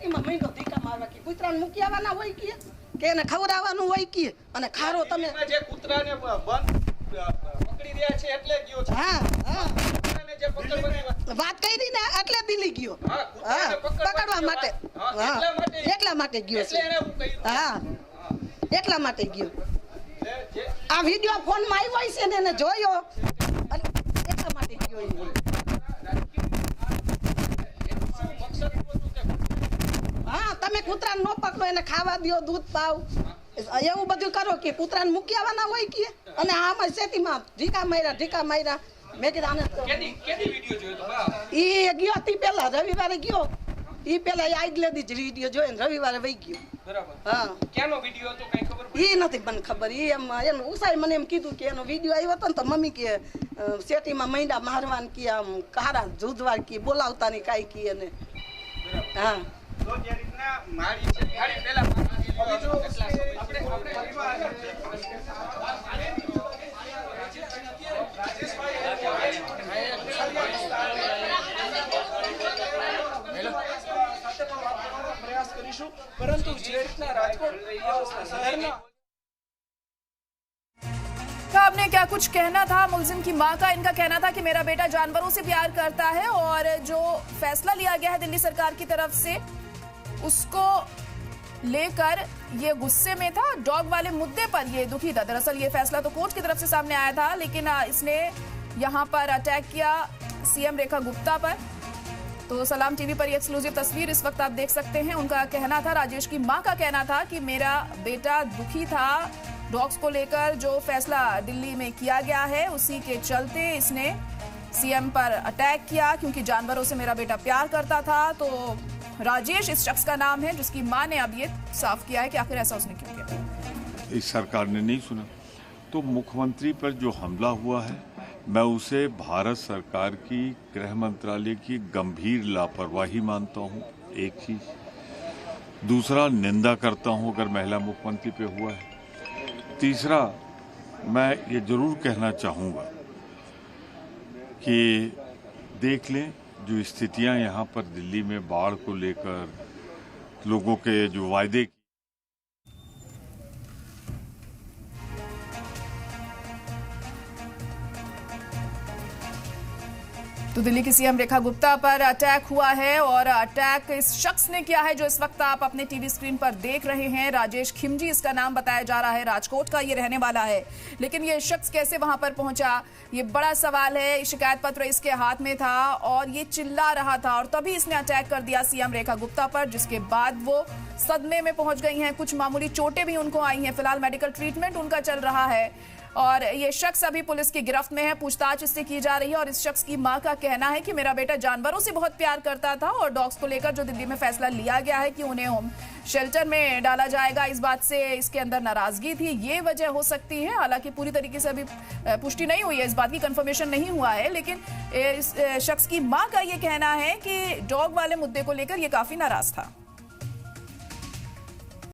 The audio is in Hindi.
એમાં મહિનો ધીકા મારવા કે કૂતરાને મૂકી આવવાના હોય કે એને ખવડાવવાનું હોય કે અને ખારો તમે જે કૂતરાને પકડી રહ્યા છે એટલે ગયો છે હા હા જે પકડવાની વાત કરી ને એટલે દિલ્હી ગયો હા પકડવા માટે એટલા માટે ગયો એટલે એને હું કહ્યું હા એટલા માટે ગયો આ વિડિયો ફોન માં આવ્યો છે ને એને જોયો એટલા માટે ગયો હા તમે કૂતરાને ન પકડો એને ખાવા દો દૂધ પાવ એવું બધું કરો કે કૂતરાને મૂકી આવવાના હોય કે અને આમાં શેતીમાં ઢીકા માર્યા મેં કીધું આને કેદી વિડિયો જોયો તો ઈ ગયો તી પેલા રવિવારે ગયો ઈ પેલા આગલે દી જ વિડિયો જોયો ને રવિવારે વઈ ગયો બરાબર હા ક્યાંનો વિડિયો હતો કઈ ખબર ઈ નથી મને ખબર ઈ એમ એનો ઉસાઈ મને એમ કીધું કે એનો વિડિયો આવ્યો હતો ને તો મમ્મી કે શેતીમાં મૈંડા મારવાન કે આમ કારા જુદવાર કે બોલાવતા ની કાઈ કે એને હા તો જે રીતના મારી છે મારી પહેલા પ્રયાસ કરીશું પરંતુ જે રીતના રાજકોટ શહેરના आपने क्या कुछ कहना था मुलजिम की मां का इनका कहना था कि मेरा बेटा जानवरों से प्यार करता है और जो फैसला लिया गया है दिल्ली सरकार की तरफ से उसको लेकर ये गुस्से में था डॉग वाले मुद्दे पर ये दुखी था। दरअसल ये फैसला तो कोर्ट की तरफ से सामने आया था लेकिन इसने यहां पर अटैक किया सीएम रेखा गुप्ता पर। तो सलाम टीवी पर ये एक्सक्लूसिव तस्वीर इस वक्त आप देख सकते हैं। उनका कहना था राजेश की मां का कहना था कि मेरा बेटा दुखी था डॉग्स को लेकर जो फैसला दिल्ली में किया गया है उसी के चलते इसने सीएम पर अटैक किया क्योंकि जानवरों से मेरा बेटा प्यार करता था। तो राजेश इस शख्स का नाम है जिसकी मां ने अब ये साफ किया है कि आखिर ऐसा उसने क्यों किया। इस सरकार ने नहीं सुना तो मुख्यमंत्री पर जो हमला हुआ है मैं उसे भारत सरकार की गृह मंत्रालय की गंभीर लापरवाही मानता हूं। एक चीज दूसरा निंदा करता हूं अगर महिला मुख्यमंत्री पे हुआ है। तीसरा मैं ये जरूर कहना चाहूँगा कि देख लें जो स्थितियां यहाँ पर दिल्ली में बाढ़ को लेकर लोगों के जो वायदे तो दिल्ली की सीएम रेखा गुप्ता पर अटैक हुआ है और अटैक इस शख्स ने किया है जो इस वक्त आप अपने टीवी स्क्रीन पर देख रहे हैं। राजेश खिमजी इसका नाम बताया जा रहा है, राजकोट का ये रहने वाला है। लेकिन ये शख्स कैसे वहां पर पहुंचा ये बड़ा सवाल है। शिकायत पत्र इसके हाथ में था और ये चिल्ला रहा था और तभी इसने अटैक कर दिया सीएम रेखा गुप्ता पर, जिसके बाद वो सदमे में पहुंच गई हैं। कुछ मामूली चोटें भी उनको आई हैं। फिलहाल मेडिकल ट्रीटमेंट उनका चल रहा है और ये शख्स अभी पुलिस की गिरफ्त में है, पूछताछ इससे की जा रही है। और इस शख्स की मां का कहना है कि मेरा बेटा जानवरों से बहुत प्यार करता था और डॉग्स को लेकर जो दिल्ली में फैसला लिया गया है कि उन्हें होम शेल्टर में डाला जाएगा, इस बात से इसके अंदर नाराजगी थी, ये वजह हो सकती है। हालांकि पूरी तरीके से अभी पुष्टि नहीं हुई है, इस बात की कंफर्मेशन नहीं हुआ है, लेकिन इस शख्स की मां का ये कहना है कि डॉग वाले मुद्दे को लेकर ये काफी नाराज था।